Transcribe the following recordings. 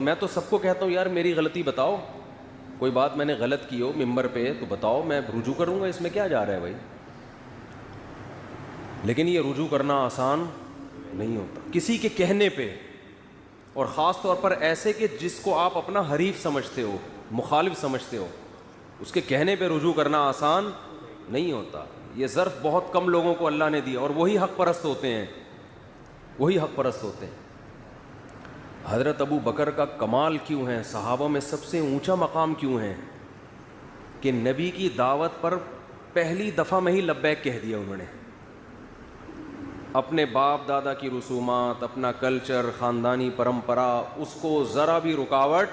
میں تو سب کو کہتا ہوں یار میری غلطی بتاؤ، کوئی بات میں نے غلط کی ہو ممبر پہ تو بتاؤ، میں رجوع کروں گا، اس میں کیا جا رہا ہے بھائی. لیکن یہ رجوع کرنا آسان نہیں ہوتا کسی کے کہنے پہ، اور خاص طور پر ایسے کہ جس کو آپ اپنا حریف سمجھتے ہو، مخالف سمجھتے ہو، اس کے کہنے پہ رجوع کرنا آسان نہیں ہوتا. یہ ظرف بہت کم لوگوں کو اللہ نے دیا، اور وہی حق پرست ہوتے ہیں، وہی حق پرست ہوتے ہیں. حضرت ابو بکر کا کمال کیوں ہے، صحابہ میں سب سے اونچا مقام کیوں ہے کہ نبی کی دعوت پر پہلی دفعہ میں ہی لبیک کہہ دیا انہوں نے. اپنے باپ دادا کی رسومات، اپنا کلچر، خاندانی پرمپرا، اس کو ذرا بھی رکاوٹ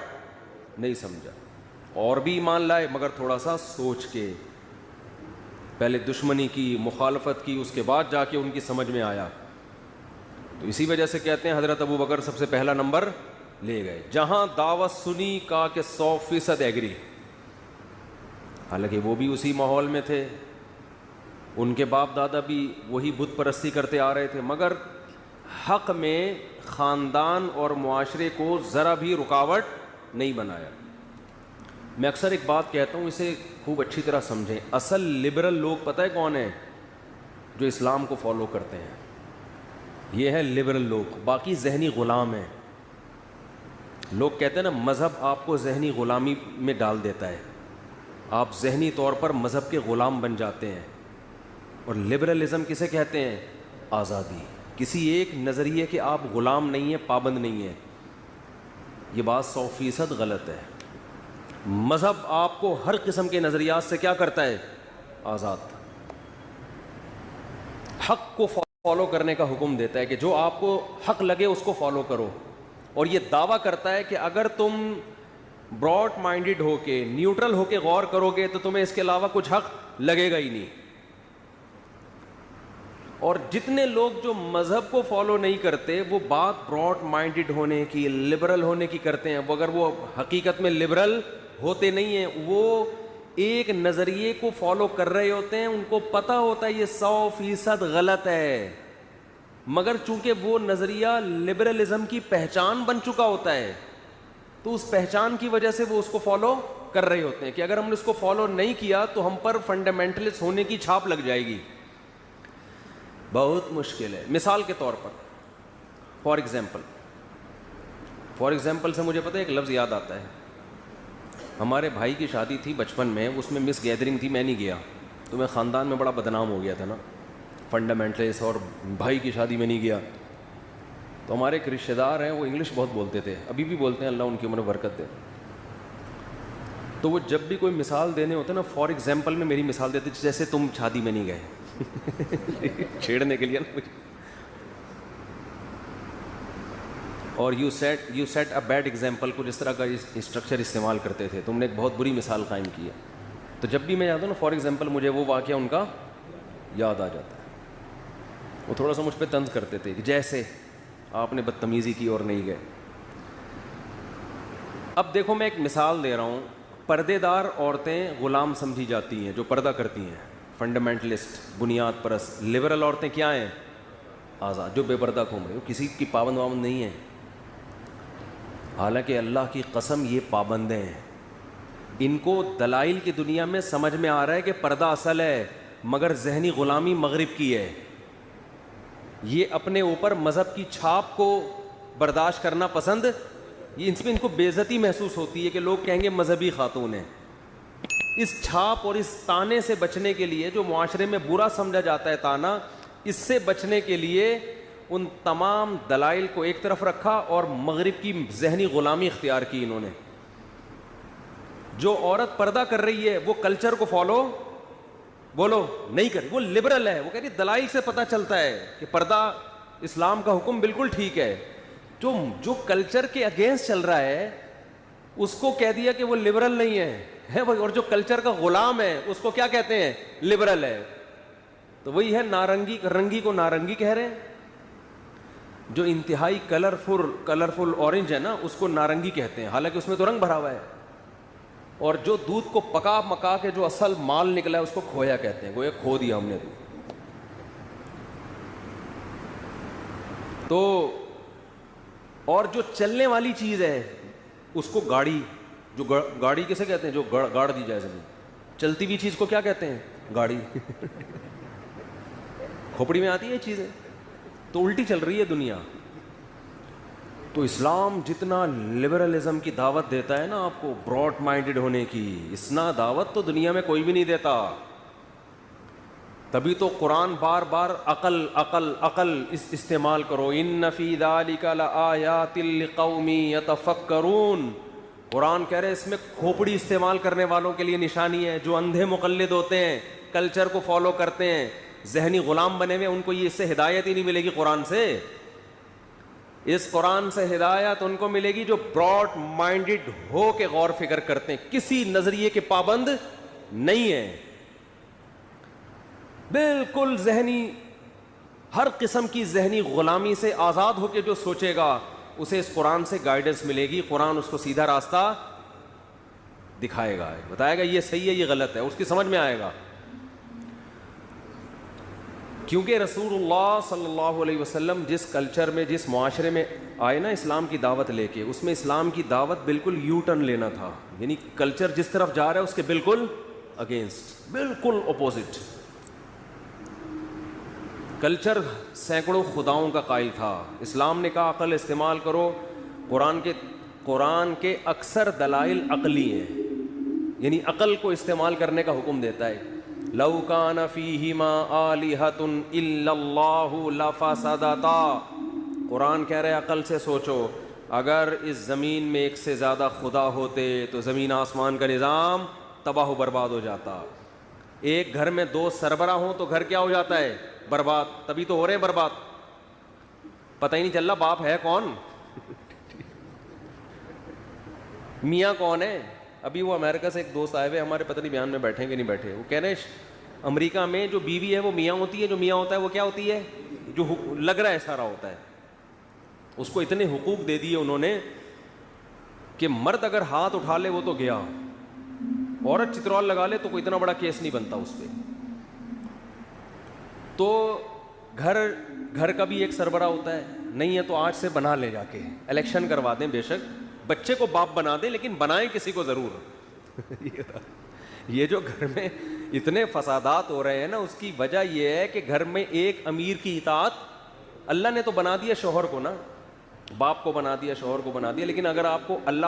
نہیں سمجھا، اور بھی ایمان لائے مگر تھوڑا سا سوچ کے. پہلے دشمنی کی، مخالفت کی، اس کے بعد جا کے ان کی سمجھ میں آیا. تو اسی وجہ سے کہتے ہیں حضرت ابو بکر سب سے پہلا نمبر لے گئے. جہاں دعوت سنی کہا کہ 100% ایگری. حالانکہ وہ بھی اسی ماحول میں تھے، ان کے باپ دادا بھی وہی بت پرستی کرتے آ رہے تھے، مگر حق میں خاندان اور معاشرے کو ذرا بھی رکاوٹ نہیں بنایا. میں اکثر ایک بات کہتا ہوں، اسے خوب اچھی طرح سمجھیں. اصل لبرل لوگ پتہ ہے کون ہیں؟ جو اسلام کو فالو کرتے ہیں، یہ ہے لبرل لوگ. باقی ذہنی غلام ہیں. لوگ کہتے ہیں نا مذہب آپ کو ذہنی غلامی میں ڈال دیتا ہے، آپ ذہنی طور پر مذہب کے غلام بن جاتے ہیں. اور لبرلزم کسے کہتے ہیں؟ آزادی. کسی ایک نظریے کے آپ غلام نہیں ہیں، پابند نہیں ہیں. یہ بات 100% غلط ہے. مذہب آپ کو ہر قسم کے نظریات سے کیا کرتا ہے؟ آزاد. حق کو فالو کرنے کا حکم دیتا ہے کہ جو آپ کو حق لگے اس کو فالو کرو. اور یہ دعویٰ کرتا ہے کہ اگر تم براڈ مائنڈڈ ہو کے، نیوٹرل ہو کے غور کرو گے تو تمہیں اس کے علاوہ کچھ حق لگے گا ہی نہیں. اور جتنے لوگ جو مذہب کو فالو نہیں کرتے وہ بات براڈ مائنڈڈ ہونے کی، لبرل ہونے کی کرتے ہیں، مگر وہ حقیقت میں لبرل ہوتے نہیں ہیں. وہ ایک نظریے کو فالو کر رہے ہوتے ہیں، ان کو پتہ ہوتا ہے یہ 100% غلط ہے، مگر چونکہ وہ نظریہ لبرلزم کی پہچان بن چکا ہوتا ہے تو اس پہچان کی وجہ سے وہ اس کو فالو کر رہے ہوتے ہیں کہ اگر ہم نے اس کو فالو نہیں کیا تو ہم پر فنڈامنٹلسٹ ہونے کی چھاپ لگ جائے گی. بہت مشکل ہے. مثال کے طور پر فار ایگزامپل سے مجھے پتہ ہے ایک لفظ یاد آتا ہے. ہمارے بھائی کی شادی تھی بچپن میں، اس میں مس گیدرنگ تھی، میں نہیں گیا تو میں خاندان میں بڑا بدنام ہو گیا تھا نا، فنڈامنٹلسٹ، اور بھائی کی شادی میں نہیں گیا. تو ہمارے ایک رشتہ دار ہیں، وہ انگلش بہت بولتے تھے، ابھی بھی بولتے ہیں، اللہ ان کی عمر برکت دے. تو وہ جب بھی کوئی مثال دینے ہوتے نا، فار ایگزامپل میں میری مثال دیتے جیسے تم شادی میں نہیں گئے چھیڑنے کے لیے نا مجھے. اور you set a bad example, کچھ اس طرح کا اسٹرکچر استعمال کرتے تھے، تم نے ایک بہت بری مثال قائم کی ہے. تو جب بھی میں یاد ہوں نا فار ایگزامپل، مجھے وہ واقعہ ان کا یاد آ جاتا ہے. وہ تھوڑا سا مجھ پہ طنز کرتے تھے کہ جیسے آپ نے بدتمیزی کی اور نہیں گئے. اب دیکھو میں ایک مثال دے رہا ہوں. پردے دار عورتیں غلام سمجھی جاتی ہیں جو پردہ کرتی ہیں، فنڈامنٹلسٹ، بنیاد پرست. لبرل عورتیں کیا ہیں؟ آزاد، جو بے پردہ گھوم رہی ہو، کسی کی پابند وابند نہیں ہیں. حالانکہ اللہ کی قسم یہ پابندیں ہیں. ان کو دلائل کی دنیا میں سمجھ میں آ رہا ہے کہ پردہ اصل ہے، مگر ذہنی غلامی مغرب کی ہے. یہ اپنے اوپر مذہب کی چھاپ کو برداشت کرنا پسند، ان کو بے عزتی محسوس ہوتی ہے کہ لوگ کہیں گے مذہبی خاتون ہیں. اس چھاپ اور اس تانے سے بچنے کے لیے، جو معاشرے میں برا سمجھا جاتا ہے تانا، اس سے بچنے کے لیے ان تمام دلائل کو ایک طرف رکھا اور مغرب کی ذہنی غلامی اختیار کی انہوں نے. جو عورت پردہ کر رہی ہے وہ کلچر کو فالو بولو نہیں کر، وہ لبرل ہے. وہ کہہ رہی دلائل سے پتہ چلتا ہے کہ پردہ اسلام کا حکم بالکل ٹھیک ہے. جو کلچر کے اگینسٹ چل رہا ہے اس کو کہہ دیا کہ وہ لبرل نہیں ہے، اور جو کلچر کا غلام ہے اس کو کیا کہتے ہیں؟ لبرل ہے. تو وہی ہے نارنگی، رنگی کو نارنگی کہہ رہے ہیں. جو انتہائی کلرفل اورنج ہے نا اس کو نارنگی کہتے ہیں، حالانکہ اس میں تو رنگ بھرا ہوا ہے. اور جو دودھ کو پکا مکا کے جو اصل مال نکلا ہے اس کو کھویا کہتے ہیں، گویا کھو دیا ہم نے. تو اور جو چلنے والی چیز ہے اس کو گاڑی، جو گاڑی کسے کہتے ہیں؟ جو گاڑ دی جائے زمین، چلتی ہوئی چیز کو کیا کہتے ہیں؟ گاڑی کھوپڑی میں آتی ہے یہ چیزیں، تو الٹی چل رہی ہے دنیا. تو اسلام جتنا لبرلزم کی دعوت دیتا ہے نا آپ کو، براڈ مائنڈڈ ہونے کی، اتنا دعوت تو دنیا میں کوئی بھی نہیں دیتا. تبھی تو قرآن بار بار عقل عقل عقل استعمال کرو. ان فی ذلک لآیات لقوم یتفکرون. قرآن کہہ رہے اس میں کھوپڑی استعمال کرنے والوں کے لیے نشانی ہے. جو اندھے مقلد ہوتے ہیں، کلچر کو فالو کرتے ہیں، ذہنی غلام بنے ہوئے، ان کو یہ اس سے ہدایت ہی نہیں ملے گی قرآن سے. اس قرآن سے ہدایت ان کو ملے گی جو براڈ مائنڈڈ ہو کے غور فکر کرتے ہیں، کسی نظریے کے پابند نہیں ہیں، بالکل ذہنی، ہر قسم کی ذہنی غلامی سے آزاد ہو کے جو سوچے گا اسے اس قرآن سے گائیڈنس ملے گی. قرآن اس کو سیدھا راستہ دکھائے گا، بتائے گا یہ صحیح ہے یہ غلط ہے، اس کی سمجھ میں آئے گا. کیونکہ رسول اللہ صلی اللہ علیہ وسلم جس کلچر میں، جس معاشرے میں آئے نا اسلام کی دعوت لے کے، اس میں اسلام کی دعوت بالکل یو ٹرن لینا تھا. یعنی کلچر جس طرف جا رہا ہے اس کے بالکل اگینسٹ، بالکل اپوزٹ. کلچر سینکڑوں خداؤں کا قائل تھا. اسلام نے کہا عقل استعمال کرو. قرآن کے اکثر دلائل عقلی ہیں، یعنی عقل کو استعمال کرنے کا حکم دیتا ہے. لو کان فیہما آلہۃ الا اللہ لفسدتا. قرآن کہہ رہے عقل سے سوچو، اگر اس زمین میں ایک سے زیادہ خدا ہوتے تو زمین آسمان کا نظام تباہ و برباد ہو جاتا. ایک گھر میں دو سربراہ ہوں تو گھر کیا ہو جاتا ہے؟ برباد. تبھی تو ہو رہے ہیں برباد، پتہ ہی نہیں چل رہا باپ ہے کون، میاں کون ہے. ابھی وہ امریکہ سے ایک دوست آئے ہوئے ہمارے، پتہ نہیں بیان میں بیٹھیں کہ نہیں بیٹھے. وہ کہہ رہے ہیں امریکہ میں جو بیوی ہے وہ میاں ہوتی ہے، جو میاں ہوتا ہے وہ کیا ہوتی ہے؟ جو لگ رہا ہے سارا ہوتا ہے. اس کو اتنے حقوق دے دیے انہوں نے کہ مرد اگر ہاتھ اٹھا لے وہ تو گیا، عورت چترال لگا لے تو کوئی اتنا بڑا کیس نہیں بنتا اس پہ. تو گھر کا بھی ایک سربراہ ہوتا ہے، نہیں ہے تو آج سے بنا لے، جا کے الیکشن کروا دیں، بے شک بچے کو باپ بنا دیں لیکن بنائیں کسی کو ضرور. یہ جو گھر میں اتنے فسادات ہو رہے ہیں نا، اس کی وجہ یہ ہے کہ گھر میں ایک امیر کی اطاعت. اللہ نے تو بنا دیا شوہر کو نا، باپ کو بنا دیا، شوہر کو بنا دیا، لیکن اگر آپ کو اللہ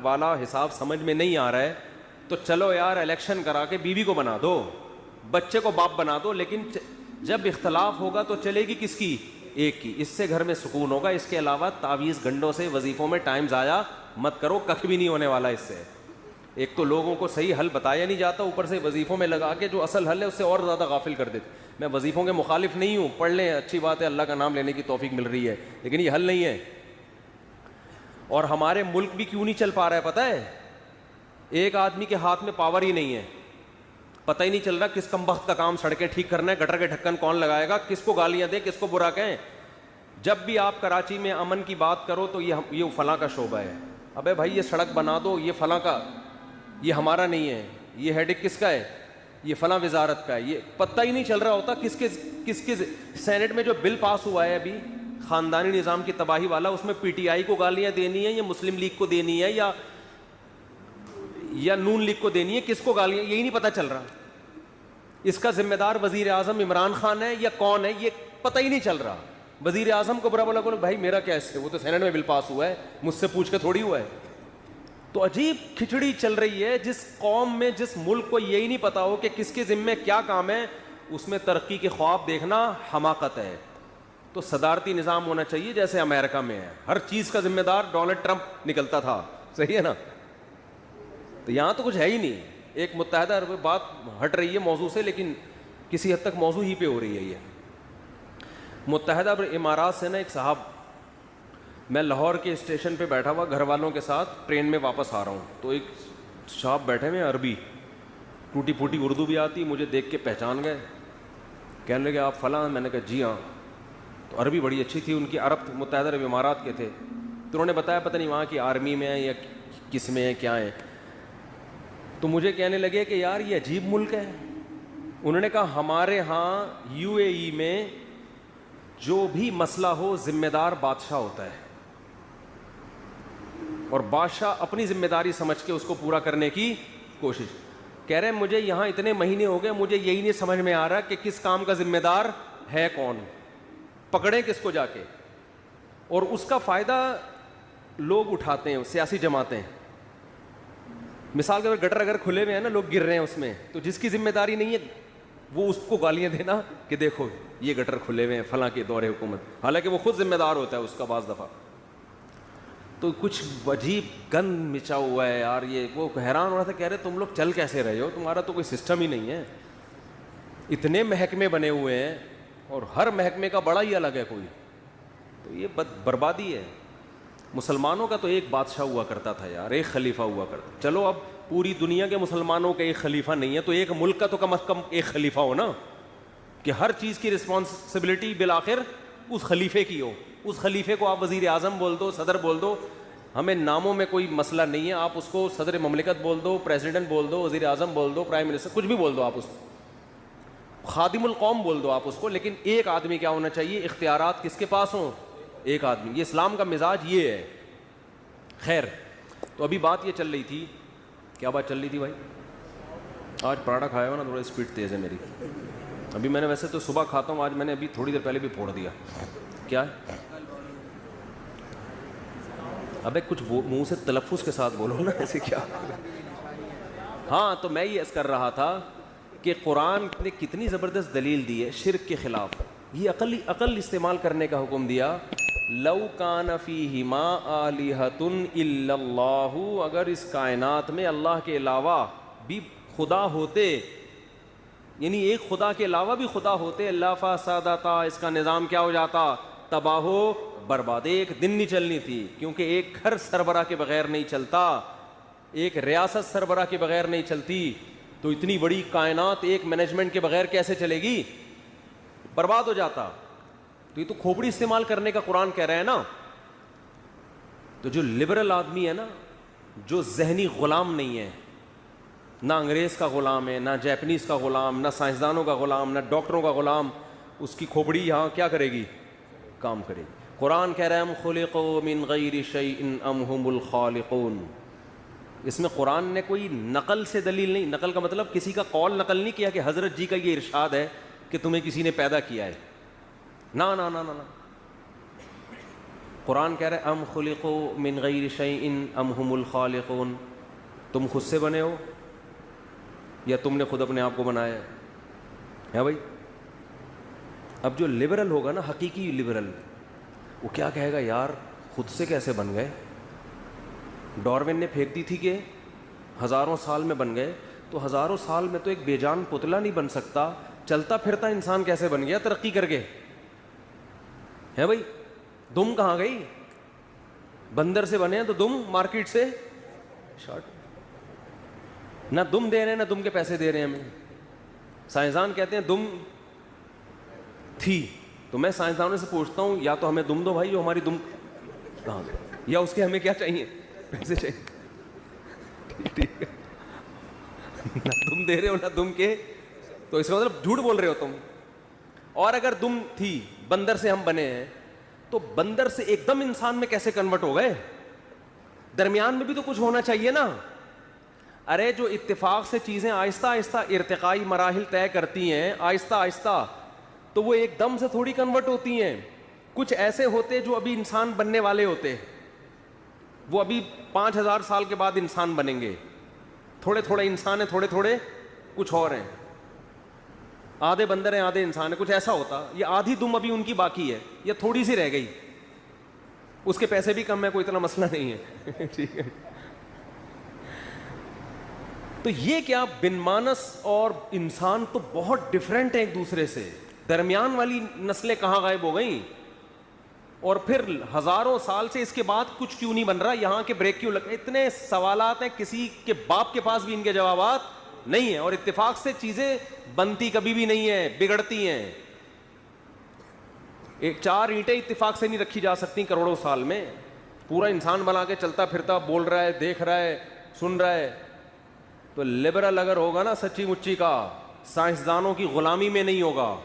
والا حساب سمجھ میں نہیں آ رہا ہے تو چلو یار الیکشن کرا کے بیوی کو بنا دو، بچے کو باپ بنا دو، لیکن جب اختلاف ہوگا تو چلے گی کس کی؟ ایک کی. اس سے گھر میں سکون ہوگا. اس کے علاوہ تعویذ گنڈوں سے وظیفوں میں ٹائم ضائع مت کرو، کخ بھی نہیں ہونے والا اس سے. ایک تو لوگوں کو صحیح حل بتایا نہیں جاتا، اوپر سے وظیفوں میں لگا کے جو اصل حل ہے اس سے اور زیادہ غافل کر دیتے. میں وظیفوں کے مخالف نہیں ہوں، پڑھ لیں، اچھی بات ہے، اللہ کا نام لینے کی توفیق مل رہی ہے، لیکن یہ حل نہیں ہے. اور ہمارے ملک بھی کیوں نہیں چل پا رہا ہے پتہ ہے؟ ایک آدمی کے ہاتھ میں پاور ہی نہیں ہے. پتہ ہی نہیں چل رہا کس کمبخت کا کام سڑکیں ٹھیک کرنا ہے، گٹر کے ڈھکن کون لگائے گا، کس کو گالیاں دیں، کس کو برا کہیں. جب بھی آپ کراچی میں امن کی بات کرو تو یہ فلاں کا شعبہ ہے. ابے بھائی یہ سڑک بنا دو، یہ فلاں کا، یہ ہمارا نہیں ہے. یہ ہیڈک کس کا ہے؟ یہ فلاں وزارت کا ہے. یہ پتہ ہی نہیں چل رہا ہوتا کس کے سینٹ میں جو بل پاس ہوا ہے ابھی خاندانی نظام کی تباہی والا، اس میں پی ٹی آئی کو گالیاں دینی ہے یا مسلم لیگ کو دینی ہے یا نون لیگ کو دینی ہے، کس کو گالیاں، یہی نہیں پتہ چل رہا. اس کا ذمہ دار وزیر اعظم عمران خان ہے یا کون ہے، یہ پتہ ہی نہیں چل رہا. وزیر اعظم کو برا بولا بولو بھائی میرا کیا اس سے، وہ تو سینٹ میں بل پاس ہوا ہے، مجھ سے پوچھ کے تھوڑی ہوا ہے. تو عجیب کھچڑی چل رہی ہے. جس قوم میں، جس ملک کو یہی نہیں پتا ہو کہ کس کے ذمے کیا کام ہے، اس میں ترقی کے خواب دیکھنا حماقت ہے. تو صدارتی نظام ہونا چاہیے جیسے امریکہ میں ہے، ہر چیز کا ذمہ دار ڈونلڈ ٹرمپ نکلتا تھا، صحیح ہے نا. تو یہاں تو کچھ ہے ہی نہیں. ایک متحدہ عرب، بات ہٹ رہی ہے موضوع سے لیکن کسی حد تک موضوع ہی پہ ہو رہی ہے. یہ متحدہ عرب امارات سے نا ایک صاحب، میں لاہور کے اسٹیشن پہ بیٹھا ہوا گھر والوں کے ساتھ ٹرین میں واپس آ رہا ہوں، تو ایک صاحب بیٹھے ہوئے عربی، ٹوٹی پھوٹی اردو بھی آتی، مجھے دیکھ کے پہچان گئے، کہنے لگے آپ فلاں. میں نے کہا جی ہاں. تو عربی بڑی اچھی تھی ان کی، عرب متحدہ عرب امارات کے تھے. تو انہوں نے بتایا پتہ نہیں وہاں کی آرمی میں ہیں یا کس میں ہیں، کیا ہیں. تو مجھے کہنے لگے کہ یار یہ عجیب ملک ہے. انہوں نے کہا ہمارے ہاں یو اے ای میں جو بھی مسئلہ ہو ذمہ دار بادشاہ ہوتا ہے. اور بادشاہ اپنی ذمہ داری سمجھ کے اس کو پورا کرنے کی کوشش. کہہ رہے ہیں مجھے یہاں اتنے مہینے ہو گئے, مجھے یہی نہیں سمجھ میں آ رہا کہ کس کام کا ذمہ دار ہے کون, پکڑیں کس کو جا کے. اور اس کا فائدہ لوگ اٹھاتے ہیں, سیاسی جماعتیں. مثال کے طور پر گٹر اگر کھلے ہوئے ہیں نا, لوگ گر رہے ہیں اس میں, تو جس کی ذمہ داری نہیں ہے وہ اس کو گالیاں دینا کہ دیکھو یہ گٹر کھلے ہوئے ہیں فلاں کے دور حکومت, حالانکہ وہ خود ذمہ دار ہوتا ہے اس کا بعض دفعہ. تو کچھ عجیب گند مچا ہوا ہے یار یہ. وہ حیران ہو رہا تھا, کہہ رہے تم لوگ چل کیسے رہے ہو, تمہارا تو کوئی سسٹم ہی نہیں ہے. اتنے محکمے بنے ہوئے ہیں اور ہر محکمے کا بڑا ہی الگ ہے کوئی, تو یہ بربادی ہے. مسلمانوں کا تو ایک بادشاہ ہوا کرتا تھا یار, ایک خلیفہ ہوا کرتا. چلو اب پوری دنیا کے مسلمانوں کا ایک خلیفہ نہیں ہے, تو ایک ملک کا تو کم از کم ایک خلیفہ ہو نا, کہ ہر چیز کی رسپانسبلٹی بالآخر اس خلیفے کی ہو. اس خلیفے کو آپ وزیر اعظم بول دو, صدر بول دو, ہمیں ناموں میں کوئی مسئلہ نہیں ہے. آپ اس کو صدر مملکت بول دو, پریزیڈنٹ بول دو, وزیر اعظم بول دو, پرائم منسٹر, کچھ بھی بول دو آپ اس کو, خادم القوم بول دو آپ اس کو. لیکن ایک آدمی کیا ہونا چاہیے, اختیارات کس کے پاس ہوں, ایک آدمی. یہ اسلام کا مزاج یہ ہے. خیر, تو ابھی بات یہ چل رہی تھی, کیا بات چل رہی تھی بھائی؟ آج پراٹھا کھایا ہو نا, تھوڑا اسپیڈ تیز ہے میری. ابھی میں نے ویسے تو صبح کھاتا ہوں, آج میں نے ابھی تھوڑی دیر پہلے بھی پھوڑ دیا. کیا ہے؟ ابے کچھ منہ سے تلفظ کے ساتھ بولو نا, ایسے کیا. ہاں, تو میں یہ عرض کر رہا تھا کہ قرآن نے کتنی زبردست دلیل دی ہے شرک کے خلاف. یہ عقل استعمال کرنے کا حکم دیا. لو کان فیہما آلہۃ الا اللہ, اگر اس کائنات میں اللہ کے علاوہ بھی خدا ہوتے, یعنی ایک خدا کے علاوہ بھی خدا ہوتے, لفسدتا, اس کا نظام کیا ہو جاتا, تباہ و برباد. ایک دن نہیں چلنی تھی, کیونکہ ایک گھر سربراہ کے بغیر نہیں چلتا, ایک ریاست سربراہ کے بغیر نہیں چلتی. تو اتنی بڑی کائنات ایک مینجمنٹ کے بغیر کیسے چلے گی, برباد ہو جاتا. تو یہ تو کھوپڑی استعمال کرنے کا قرآن کہہ رہے ہیں نا. تو جو لبرل آدمی ہے نا, جو ذہنی غلام نہیں ہے, نہ انگریز کا غلام ہے, نہ جیپنیز کا غلام, نہ سائنسدانوں کا غلام, نہ ڈاکٹروں کا غلام, اس کی کھوپڑی یہاں کیا کرے گی, کام کرے گی. قرآن کہہ رہے ہیں ام خلقوا من غیر شیء ام هم الخالقون. اس میں قرآن نے کوئی نقل سے دلیل نہیں, نقل کا مطلب کسی کا قول نقل نہیں کیا کہ حضرت جی کا یہ ارشاد ہے کہ تمہیں کسی نے پیدا کیا ہے. نہ نہ نہ نہ, قرآن کہہ رہے ہیں ام خلقوا من غیر شیء ام هم الخالقون. تم خود سے بنے ہو یا تم نے خود اپنے آپ کو بنایا ہے بھائی. اب جو لبرل ہوگا نا, حقیقی لبرل, وہ کیا کہے گا, یار خود سے کیسے بن گئے. ڈاروین نے پھینک دی تھی کہ ہزاروں سال میں بن گئے, تو ہزاروں سال میں تو ایک بے جان پتلا نہیں بن سکتا, چلتا پھرتا انسان کیسے بن گیا ترقی کر کے, ہے بھائی. دم کہاں گئی, بندر سے بنے ہیں تو دم مارکیٹ سے شارٹ, نہ دم دے رہے ہیں نہ دم کے پیسے دے رہے ہیں ہمیں. سائنسدان کہتے ہیں دم تھی, تو میں سائنسدانوں سے پوچھتا ہوں یا تو ہمیں دم دو بھائی, جو ہماری دم کہاں گئی, یا اس کے ہمیں کیا چاہیے, پیسے چاہیے. ٹھیک ہے, نہ دم دے رہے ہو نہ دم کے, تو اس کا مطلب جھوٹ بول رہے ہو تم. اور اگر دم تھی, بندر سے ہم بنے ہیں, تو بندر سے ایک دم انسان میں کیسے کنورٹ ہو گئے, درمیان میں بھی تو کچھ ہونا چاہیے نا. ارے جو اتفاق سے چیزیں آہستہ آہستہ ارتقائی مراحل طے کرتی ہیں آہستہ آہستہ, تو وہ ایک دم سے تھوڑی کنورٹ ہوتی ہیں. کچھ ایسے ہوتے جو ابھی انسان بننے والے ہوتے, وہ ابھی 5000 سال کے بعد انسان بنیں گے. تھوڑے تھوڑے انسان ہیں, تھوڑے تھوڑے کچھ اور ہیں, آدھے بندر ہیں آدھے انسان ہیں, کچھ ایسا ہوتا. یہ آدھی دم ابھی ان کی باقی ہے, یہ تھوڑی سی رہ گئی, اس کے پیسے بھی کم ہے, کوئی اتنا مسئلہ نہیں ہے. ٹھیک ہے, تو یہ کیا بن مانس اور انسان تو بہت ڈفرینٹ ہے ایک دوسرے سے. درمیان والی نسلیں کہاں غائب ہو گئیں, اور پھر ہزاروں سال سے اس کے بعد کچھ کیوں نہیں بن رہا, یہاں کے بریک کیوں لگ, اتنے سوالات ہیں, کسی کے باپ کے پاس بھی ان کے جوابات نہیں ہیں. اور اتفاق سے چیزیں بنتی کبھی بھی نہیں ہیں, بگڑتی ہیں. ایک 4 اینٹیں اتفاق سے نہیں رکھی جا سکتی کروڑوں سال میں. پورا انسان بنا کے چلتا پھرتا, بول رہا ہے, دیکھ رہا ہے, سن رہا ہے. تو لبرل اگر ہوگا نا سچی مچی کا, سائنسدانوں کی غلامی میں نہیں ہوگا,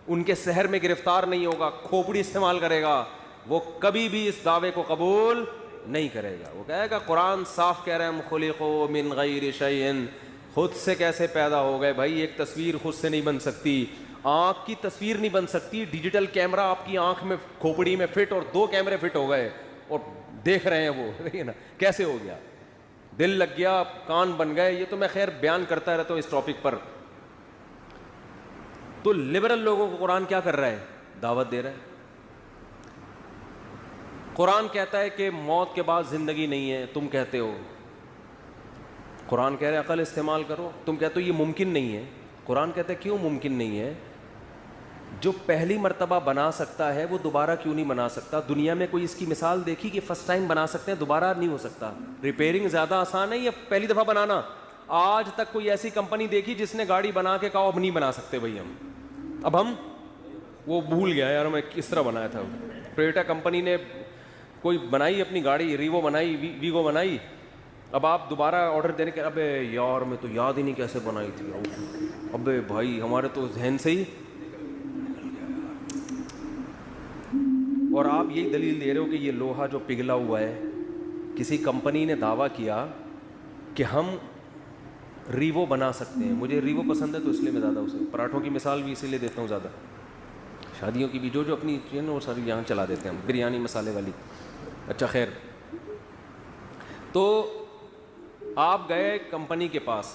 ان کے سحر میں گرفتار نہیں ہوگا, کھوپڑی استعمال کرے گا, وہ کبھی بھی اس دعوے کو قبول نہیں کرے گا. وہ کہے گا قرآن صاف کہہ رہے ہیں خلقوا من غیر شیء, خود سے کیسے پیدا ہو گئے بھائی, ایک تصویر خود سے نہیں بن سکتی, آنکھ کی تصویر نہیں بن سکتی, ڈیجیٹل کیمرہ آپ کی آنکھ میں کھوپڑی میں فٹ اور 2 کیمرے فٹ ہو گئے اور دیکھ رہے ہیں وہ, دیکھیے نا کیسے ہو گیا, دل لگ گیا, کان بن گئے. یہ تو میں خیر بیان کرتا رہتا ہوں اس ٹاپک پر. تو لبرل لوگوں کو قرآن کیا کر رہا ہے, دعوت دے رہا ہے. قرآن کہتا ہے کہ موت کے بعد زندگی نہیں ہے, تم کہتے ہو. قرآن کہہ رہے عقل استعمال کرو, تم کہتے ہو یہ ممکن نہیں ہے. قرآن کہتا ہے کیوں ممکن نہیں ہے, جو پہلی مرتبہ بنا سکتا ہے وہ دوبارہ کیوں نہیں بنا سکتا. دنیا میں کوئی اس کی مثال دیکھی کہ فرسٹ ٹائم بنا سکتے ہیں دوبارہ نہیں ہو سکتا. ریپیئرنگ زیادہ آسان ہے یا پہلی دفعہ بنانا. آج تک کوئی ایسی کمپنی دیکھی جس نے گاڑی بنا کے کہا اب نہیں بنا سکتے بھائی ہم, اب ہم وہ بھول گیا یار میں کس طرح بنایا تھا. ٹویوٹا کمپنی نے کوئی بنائی اپنی گاڑی, ریوو بنائی, ویگو بنائی, اب آپ دوبارہ آرڈر دینے کے ابے یار میں تو یاد ہی نہیں کیسے بنائی تھی. ابے بھائی ہمارے تو ذہن سے ہی. اور آپ یہی دلیل دے رہے ہو کہ یہ لوہا جو پگھلا ہوا ہے, کسی کمپنی نے دعویٰ کیا کہ ہم ریوو بنا سکتے ہیں. مجھے ریوو پسند ہے تو اس لیے میں زیادہ اسے پراٹھوں کی مثال بھی اسی لیے دیتا ہوں زیادہ, شادیوں کی بھی جو اپنی چیزیں وہ ساری یہاں چلا دیتے ہیں, بریانی مسالے والی. اچھا خیر, تو آپ گئے کمپنی کے پاس,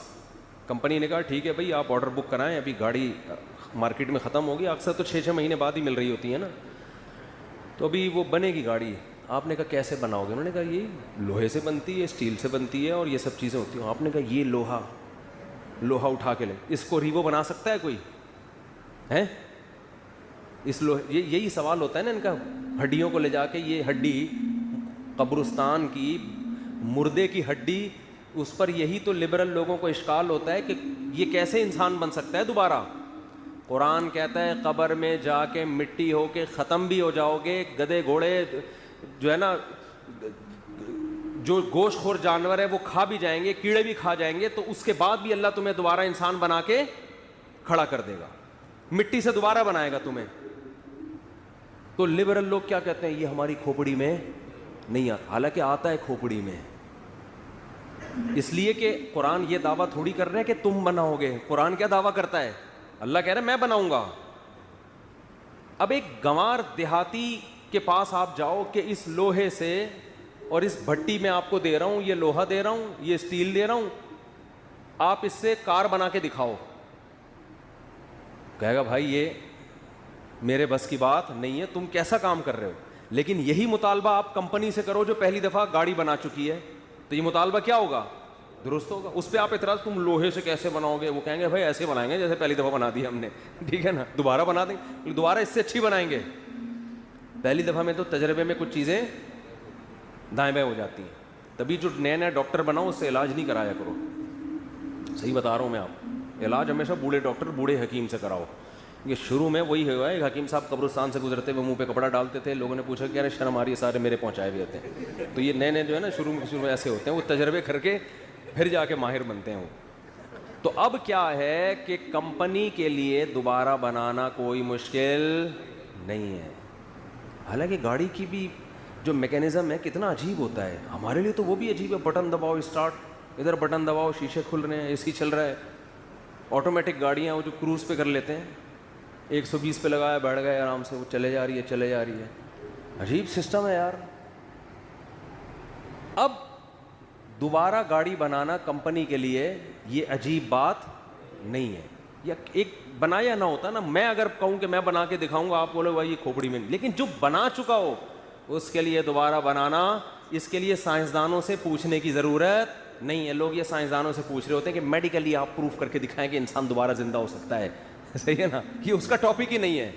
کمپنی نے کہا ٹھیک ہے بھائی آپ آرڈر بک کرائیں, ابھی گاڑی مارکیٹ میں ختم ہوگی, اکثر تو 6 مہینے بعد ہی مل رہی ہوتی ہے نا, تو ابھی وہ بنے گی گاڑی. آپ نے کہا کیسے بناؤ گے؟ انہوں نے کہا یہ لوہے سے بنتی ہے, اسٹیل سے بنتی ہے اور یہ سب چیزیں ہوتی ہیں. آپ نے کہا یہ لوہا اٹھا کے لے, اس کو ریوو بنا سکتا ہے کوئی ہے؟ اس لوہے, یہی سوال ہوتا ہے نا ان کا. ہڈیوں کو لے جا کے, یہ ہڈی قبرستان کی مردے کی ہڈی, اس پر یہی تو لبرل لوگوں کو اشکال ہوتا ہے کہ یہ کیسے انسان بن سکتا ہے دوبارہ. قرآن کہتا ہے قبر میں جا کے مٹی ہو کے ختم بھی ہو جاؤ گے, گدھے گھوڑے جو ہے نا جو گوشت خور جانور ہے وہ کھا بھی جائیں گے, کیڑے بھی کھا جائیں گے, تو اس کے بعد بھی اللہ تمہیں دوبارہ انسان بنا کے کھڑا کر دے گا, مٹی سے دوبارہ بنائے گا تمہیں. تو لبرل لوگ کیا کہتے ہیں یہ ہماری کھوپڑی میں نہیں آتا, حالانکہ آتا ہے کھوپڑی میں. اس لیے کہ قرآن یہ دعویٰ تھوڑی کر رہے ہیں کہ تم بناؤ گے. قرآن کیا دعویٰ کرتا ہے؟ اللہ کہہ رہا ہے میں بناؤں گا. اب ایک گنوار دیہاتی کے پاس آپ جاؤ کہ اس لوہے سے اور اس بھٹی میں آپ کو دے رہا ہوں, یہ لوہا دے رہا ہوں, یہ اسٹیل دے رہا ہوں, آپ اس سے کار بنا کے دکھاؤ. کہے گا بھائی یہ میرے بس کی بات نہیں ہے, تم کیسا کام کر رہے ہو. لیکن یہی مطالبہ آپ کمپنی سے کرو جو پہلی دفعہ گاڑی بنا چکی ہے, تو یہ مطالبہ کیا ہوگا؟ درست ہوگا. اس پہ آپ اعتراض تم لوہے سے کیسے بناؤ گے, وہ کہیں گے بھائی ایسے بنائیں گے جیسے پہلی دفعہ بنا دی ہم نے, ٹھیک ہے نا, دوبارہ بنا دیں گے, دوبارہ اس سے اچھی بنائیں گے. پہلی دفعہ میں تو تجربے میں کچھ چیزیں دائیں بائیں ہو جاتی ہیں. تبھی جو نئے ڈاکٹر بناؤ اس سے علاج نہیں کرایا کرو. صحیح بتا رہا ہوں میں آپ, علاج ہمیشہ بوڑھے ڈاکٹر بوڑھے حکیم سے کراؤ. یہ شروع میں وہی ہوا ہے, ایک حکیم صاحب قبرستان سے گزرتے ہوئے منہ پہ کپڑا ڈالتے تھے, لوگوں نے پوچھا کہ ارے شرم آ رہی ہے, سارے میرے پہنچائے ہوئے ہوتے ہیں. تو یہ نئے جو ہے نا شروع میں ایسے ہوتے ہیں, وہ تجربے کر کے پھر جا کے ماہر بنتے ہیں وہ. تو اب کیا ہے کہ کمپنی کے لیے دوبارہ بنانا کوئی مشکل نہیں ہے. حالانکہ گاڑی کی بھی جو میکینزم ہے کتنا عجیب ہوتا ہے, ہمارے لیے تو وہ بھی عجیب ہے. بٹن دباؤ اسٹارٹ, ادھر بٹن دباؤ شیشے کھل رہے ہیں, اے سی چل رہا ہے. آٹومیٹک گاڑیاں وہ جو کروز پہ کر لیتے ہیں, 120 پہ لگایا بیٹھ گئے آرام سے, وہ چلے جا رہی ہے. عجیب سسٹم ہے یار. اب دوبارہ گاڑی بنانا کمپنی کے لیے یہ عجیب بات نہیں ہے. یا ایک بنایا نہ ہوتا نا, میں اگر کہوں کہ میں بنا کے دکھاؤں گا آپ بولے بھائی یہ کھوپڑی میں نہیں, لیکن جو بنا چکا ہو اس کے لیے دوبارہ بنانا, اس کے لیے سائنسدانوں سے پوچھنے کی ضرورت نہیں ہے. لوگ یہ سائنسدانوں سے پوچھ رہے ہوتے ہیں کہ میڈیکلی آپ پروف کر کے دکھائیں کہ انسان دوبارہ زندہ ہو سکتا ہے. صحیح ہے نا, یہ اس کا ٹاپک ہی نہیں ہے.